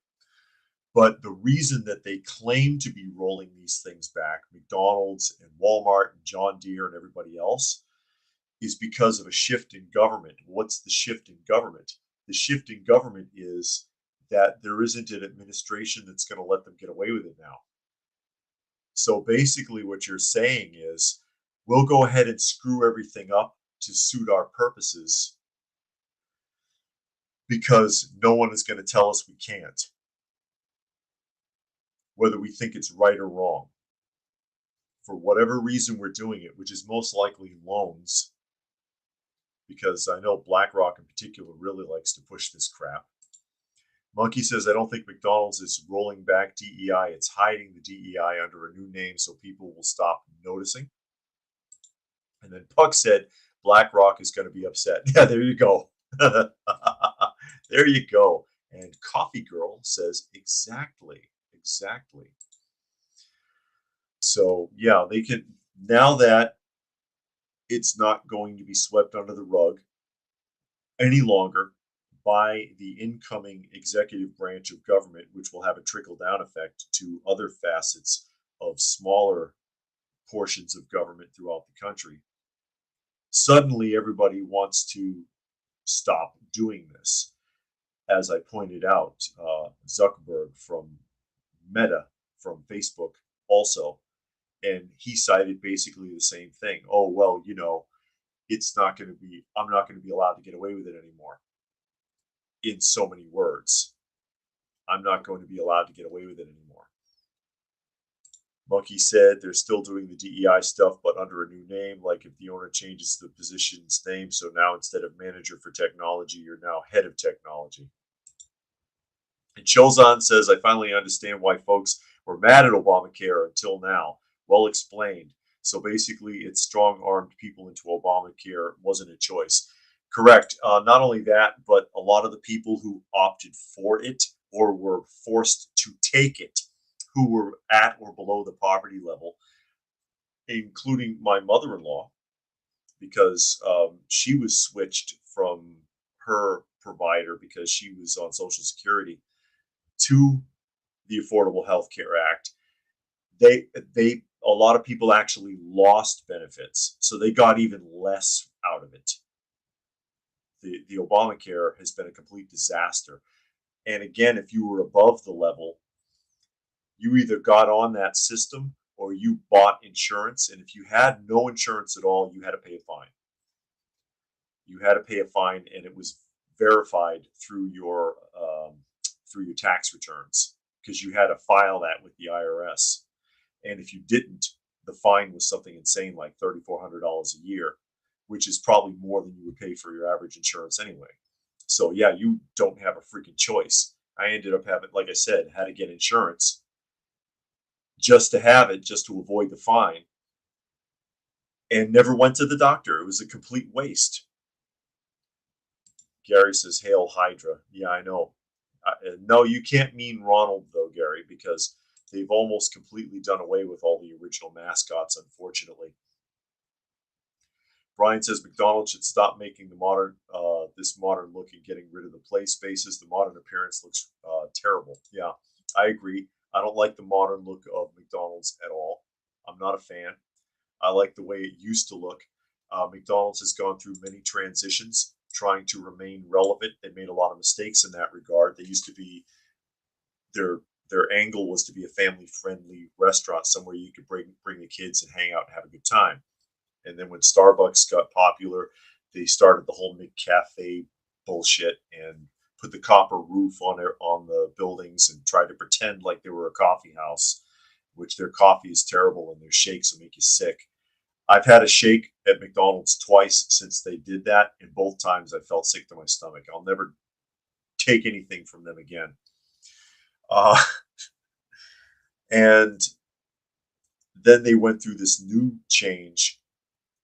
But the reason that they claim to be rolling these things back, McDonald's and Walmart and John Deere and everybody else, is because of a shift in government. What's the shift in government? The shift in government is that there isn't an administration that's going to let them get away with it now. So basically what you're saying is, we'll go ahead and screw everything up to suit our purposes because no one is going to tell us we can't, whether we think it's right or wrong. For whatever reason we're doing it, which is most likely loans, because I know BlackRock in particular really likes to push this crap. Monkey says, I don't think McDonald's is rolling back DEI. It's hiding the DEI under a new name so people will stop noticing. And then Puck said, BlackRock is going to be upset. Yeah, there you go. There you go. And Coffee Girl says, exactly, exactly. So yeah, they can, now that it's not going to be swept under the rug any longer by the incoming executive branch of government, which will have a trickle down effect to other facets of smaller portions of government throughout the country. Suddenly, everybody wants to stop doing this. As I pointed out, Zuckerberg from Meta, from Facebook, also, and he cited basically the same thing. Oh, well, it's not going to be, I'm not going to be allowed to get away with it anymore. In so many words, I'm not going to be allowed to get away with it anymore. Monkey said they're still doing the DEI stuff, but under a new name, like if the owner changes the position's name. So now instead of manager for technology, you're now head of technology. And Chilzon says, I finally understand why folks were mad at Obamacare until now. Well explained. So basically, it strong armed people into Obamacare. Wasn't a choice. Correct. Not only that, but a lot of the people who opted for it or were forced to take it, who were at or below the poverty level, including my mother in law, because she was switched from her provider because she was on Social Security to the Affordable Health Care Act. They a lot of people actually lost benefits, so they got even less out of it. The Obamacare has been a complete disaster. And again, if you were above the level, you either got on that system or you bought insurance. And if you had no insurance at all, you had to pay a fine. You had to pay a fine, and it was verified through your tax returns because you had to file that with the IRS. And if you didn't, the fine was something insane like $3,400 a year, which is probably more than you would pay for your average insurance anyway. So yeah, you don't have a freaking choice. I ended up having, like I said, had to get insurance just to have it, just to avoid the fine, and never went to the doctor. It was a complete waste. Gary says, Hail Hydra. Yeah, I know. No, you can't mean Ronald, though, Gary, because they've almost completely done away with all the original mascots, unfortunately. Brian says McDonald's should stop making this modern look and getting rid of the play spaces. The modern appearance looks terrible. Yeah, I agree. I don't like the modern look of McDonald's at all. I'm not a fan. I like the way it used to look. McDonald's has gone through many transitions trying to remain relevant. They made a lot of mistakes in that regard. They used to be their angle was to be a family friendly restaurant, somewhere you could bring the kids and hang out and have a good time. And then when Starbucks got popular, they started the whole McCafe bullshit and put the copper roof on the buildings and tried to pretend like they were a coffee house, which their coffee is terrible and their shakes will make you sick. I've had a shake at McDonald's twice since they did that, and both times I felt sick to my stomach. I'll never take anything from them again. Uh, and then they went through this new change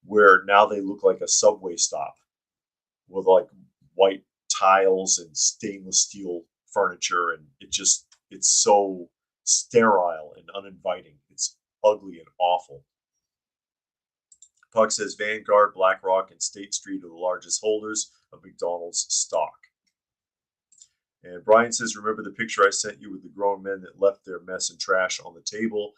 where now they look like a subway stop with like white tiles and stainless steel furniture, and it's so sterile and uninviting. It's ugly and awful. Puck says Vanguard, BlackRock, and State Street are the largest holders of McDonald's stock. And Brian says, remember the picture I sent you with the grown men that left their mess and trash on the table?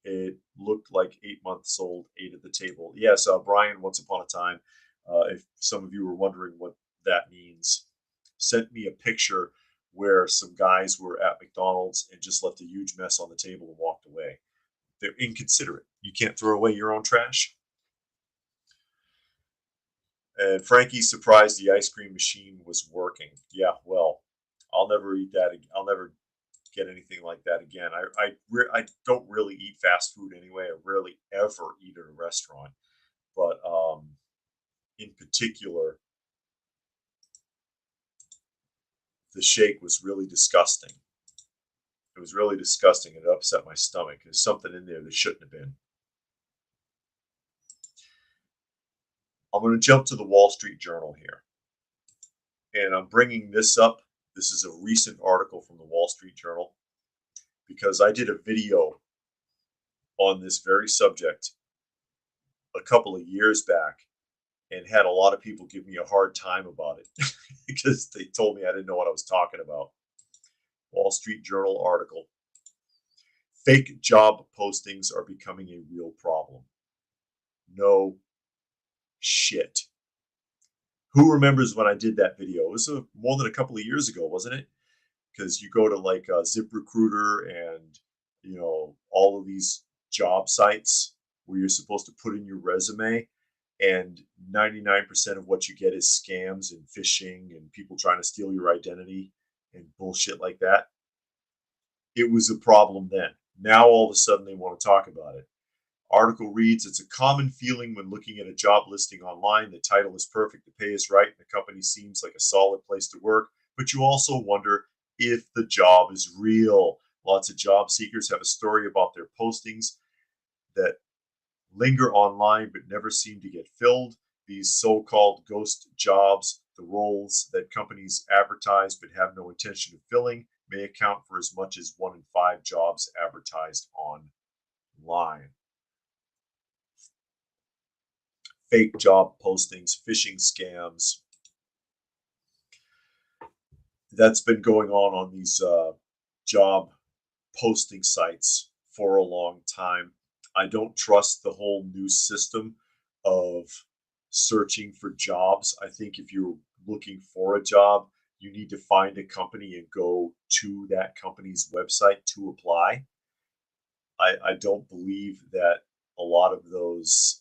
It looked like 8 months old ate at the table. Yes, Brian, once upon a time, if some of you were wondering what that means, sent me a picture where some guys were at McDonald's and just left a huge mess on the table and walked away. They're inconsiderate. You can't throw away your own trash. And Frankie's surprised the ice cream machine was working. Yeah, well, I'll never eat that. I'll never get anything like that again. I don't really eat fast food anyway. I rarely ever eat at a restaurant, but in particular, the shake was really disgusting. It was really disgusting. It upset my stomach. There's something in there that shouldn't have been. I'm going to jump to the Wall Street Journal here, and I'm bringing this up This is a recent article from the Wall Street Journal because I did a video on this very subject a couple of years back and had a lot of people give me a hard time about it because they told me I didn't know what I was talking about. Wall Street Journal article. Fake job postings are becoming a real problem. No shit. Who remembers when I did that video? It was more than a couple of years ago, wasn't it? Because you go to like ZipRecruiter and all of these job sites where you're supposed to put in your resume, and 99% of what you get is scams and phishing and people trying to steal your identity and bullshit like that. It was a problem then. Now all of a sudden they want to talk about it. Article reads, it's a common feeling when looking at a job listing online. The title is perfect, the pay is right, and the company seems like a solid place to work. But you also wonder if the job is real. Lots of job seekers have a story about their postings that linger online but never seem to get filled. These so-called ghost jobs, the roles that companies advertise but have no intention of filling, may account for as much as 1 in 5 jobs advertised online. Fake job postings, phishing scams. That's been going on these job posting sites for a long time. I don't trust the whole new system of searching for jobs. I think if you're looking for a job, you need to find a company and go to that company's website to apply. I don't believe that a lot of those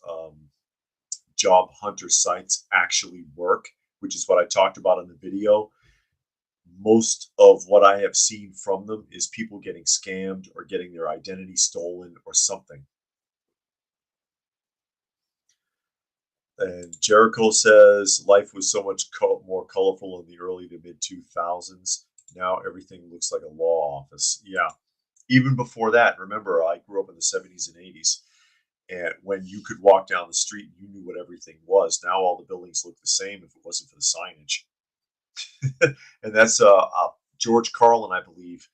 job hunter sites actually work, which is what I talked about in the video. Most of what I have seen from them is people getting scammed or getting their identity stolen or something. And Jericho says life was so much more colorful in the early to mid 2000s. Now everything looks like a law office. Yeah. Even before that, remember, I grew up in the 70s and 80s. And when you could walk down the street, you knew what everything was. Now all the buildings look the same if it wasn't for the signage. And that's George Carlin, I believe,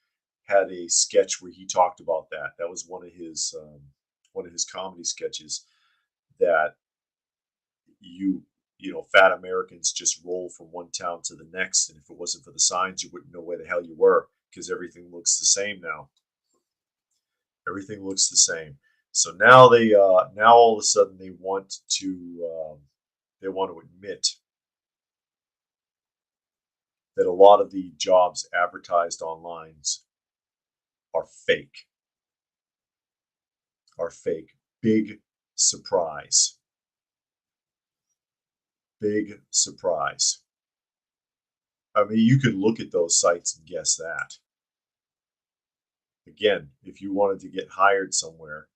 had a sketch where he talked about that. That was one of his comedy sketches, that fat Americans just roll from one town to the next, and if it wasn't for the signs, you wouldn't know where the hell you were because everything looks the same now. Everything looks the same. So now now all of a sudden they want to admit that a lot of the jobs advertised online are fake. Are fake. Big surprise. Big surprise. I mean, you could look at those sites and guess that. Again, if you wanted to get hired somewhere,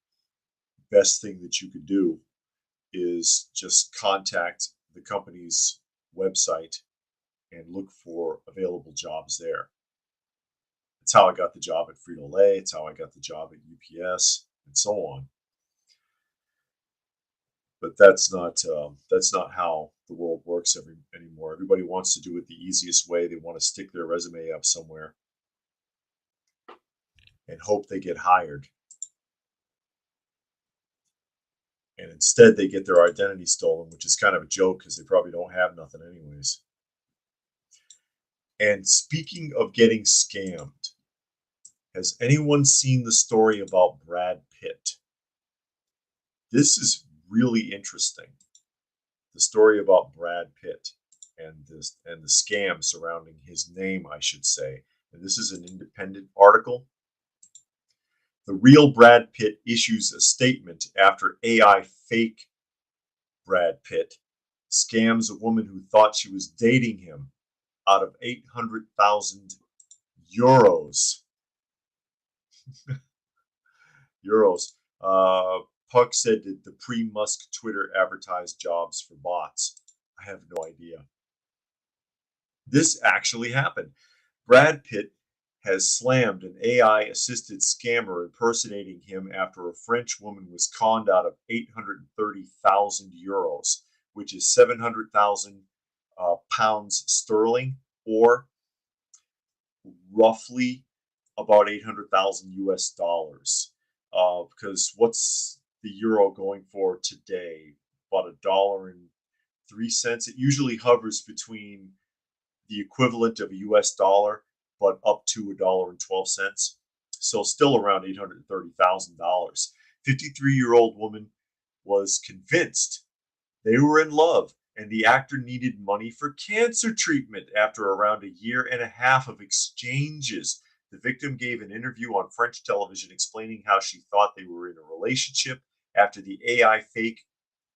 best thing that you could do is just contact the company's website and look for available jobs there. It's how I got the job at Frito-Lay. It's how I got the job at UPS, and so on. But that's not how the world works anymore. Everybody wants to do it the easiest way. They want to stick their resume up somewhere and hope they get hired. And instead, they get their identity stolen, which is kind of a joke because they probably don't have nothing anyways. And speaking of getting scammed, has anyone seen the story about Brad Pitt? This is really interesting. The story about Brad Pitt and the scam surrounding his name, I should say. And this is an independent article. The real Brad Pitt issues a statement after AI fake Brad Pitt scams a woman who thought she was dating him out of 800,000 euros. Euros. Puck said that the pre-Musk Twitter advertised jobs for bots. I have no idea. This actually happened. Brad Pitt has slammed an AI-assisted scammer impersonating him after a French woman was conned out of 830,000 euros, which is 700,000 pounds sterling, or roughly about 800,000 US dollars. Because what's the euro going for today? About $1.03. It usually hovers between the equivalent of a US dollar, but up to $1.12. So still around $830,000. 53-year-old woman was convinced they were in love, and the actor needed money for cancer treatment after around a year and a half of exchanges. The victim gave an interview on French television explaining how she thought they were in a relationship after the AI fake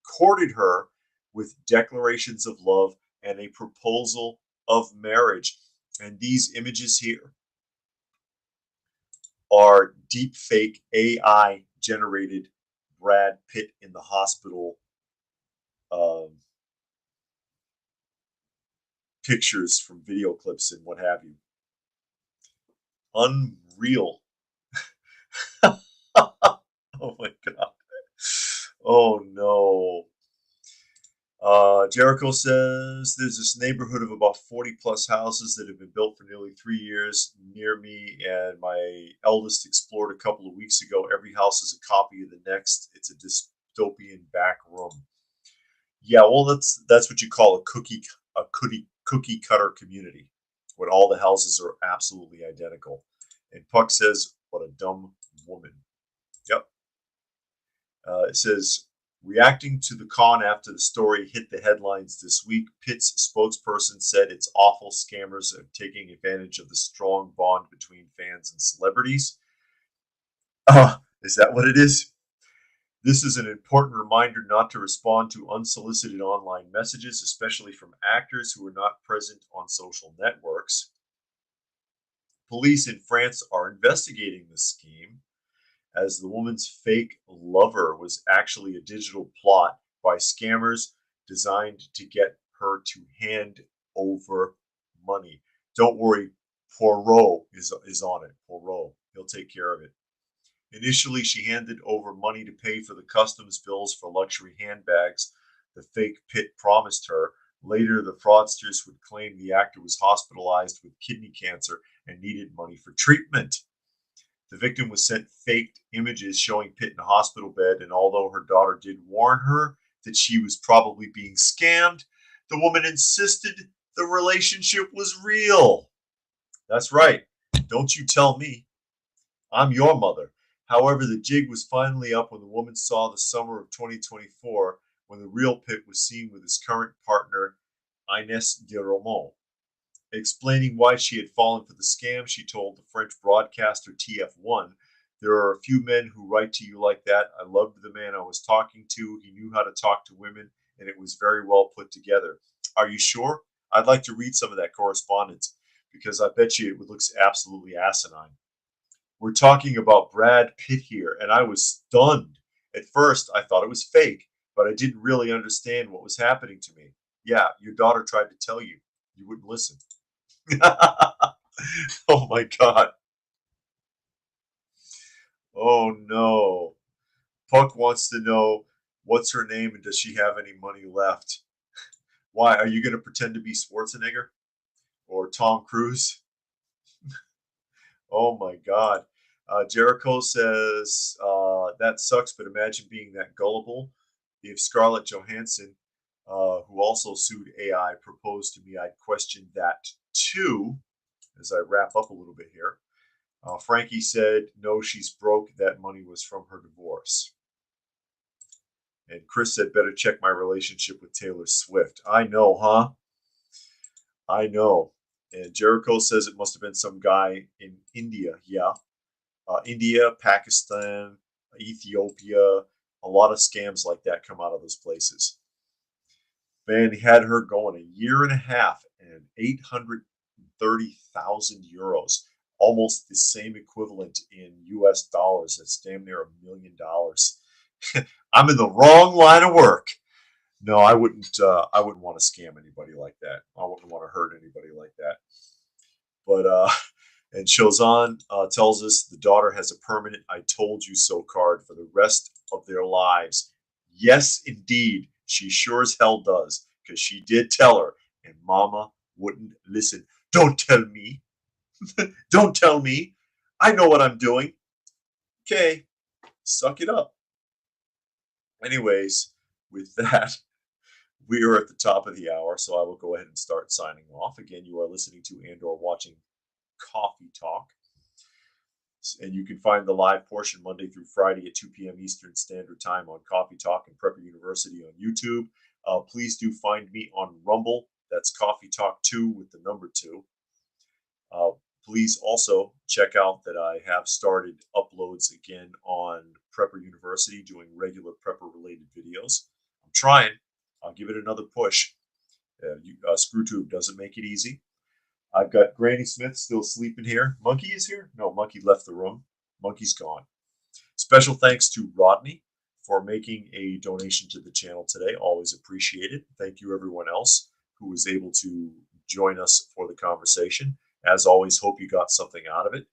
courted her with declarations of love and a proposal of marriage. And these images here are deep fake AI generated Brad Pitt in the hospital um, pictures from video clips and what have you. Unreal. Oh my God. Oh no. Jericho says there's this neighborhood of about 40 plus houses that have been built for nearly 3 years near me, and my eldest explored a couple of weeks ago. Every house is a copy of the next. It's a dystopian back room. Yeah, well, that's what you call a cookie cutter community, when all the houses are absolutely identical. And Puck says, "What a dumb woman." Yep. It says, reacting to the con after the story hit the headlines this week, Pitt's spokesperson said it's awful scammers are taking advantage of the strong bond between fans and celebrities. Is that what it is? This is an important reminder not to respond to unsolicited online messages, especially from actors who are not present on social networks. Police in France are investigating the scheme, as the woman's fake lover was actually a digital plot by scammers designed to get her to hand over money. Don't worry, Poirot is on it. Poirot, he'll take care of it. Initially, she handed over money to pay for the customs bills for luxury handbags the fake Pitt promised her. Later, the fraudsters would claim the actor was hospitalized with kidney cancer and needed money for treatment. The victim was sent faked images showing Pitt in a hospital bed, and although her daughter did warn her that she was probably being scammed, the woman insisted the relationship was real. That's right. Don't you tell me. I'm your mother. However, the jig was finally up when the woman saw the summer of 2024, when the real Pitt was seen with his current partner, Ines de Romont. Explaining why she had fallen for the scam, she told the French broadcaster TF1, "There are a few men who write to you like that. I loved the man I was talking to. He knew how to talk to women, and it was very well put together." Are you sure? I'd like to read some of that correspondence, because I bet you it looks absolutely asinine. We're talking about Brad Pitt here, and I was stunned. At first, I thought it was fake, but I didn't really understand what was happening to me. Yeah, your daughter tried to tell you. You wouldn't listen. Oh my God. Oh no. Puck wants to know what's her name and does she have any money left? Why? Are you going to pretend to be Schwarzenegger or Tom Cruise? Oh my God. Jericho says, that sucks, but imagine being that gullible. If Scarlett Johansson, who also sued AI, proposed to me, I'd question that too. As I wrap up a little bit here. Frankie said, no, she's broke. That money was from her divorce. And Chris said, better check my relationship with Taylor Swift. I know, huh? I know. And Jericho says it must have been some guy in India. Yeah. India, Pakistan, Ethiopia. A lot of scams like that come out of those places. Man, he had her going a year and a half and 830,000 euros, almost the same equivalent in US dollars. That's damn near $1 million. I'm in the wrong line of work. No, I wouldn't. I wouldn't want to scam anybody like that. I wouldn't want to hurt anybody like that. But and Shozan tells us the daughter has a permanent "I told you so" card for the rest of their lives. Yes, indeed, she sure as hell does, because she did tell her, and Mama wouldn't listen. Don't tell me. Don't tell me. I know what I'm doing. Okay, suck it up. Anyways, with that, we are at the top of the hour, so I will go ahead and start signing off. Again, you are listening to and/or watching Coffee Talk, and you can find the live portion Monday through Friday at 2 p.m. Eastern Standard Time on Coffee Talk and Prepper University on YouTube. Please do find me on Rumble. That's Coffee Talk 2 with the number 2. Uh, please also check out that I have started uploads again on Prepper University, doing regular Prepper related videos. I'm trying. I'll give it another push. ScrewTube doesn't make it easy. I've got Granny Smith still sleeping here. Monkey is here? No, Monkey left the room. Monkey's gone. Special thanks to Rodney for making a donation to the channel today. Always appreciated. Thank you, everyone else who was able to join us for the conversation. As always, hope you got something out of it.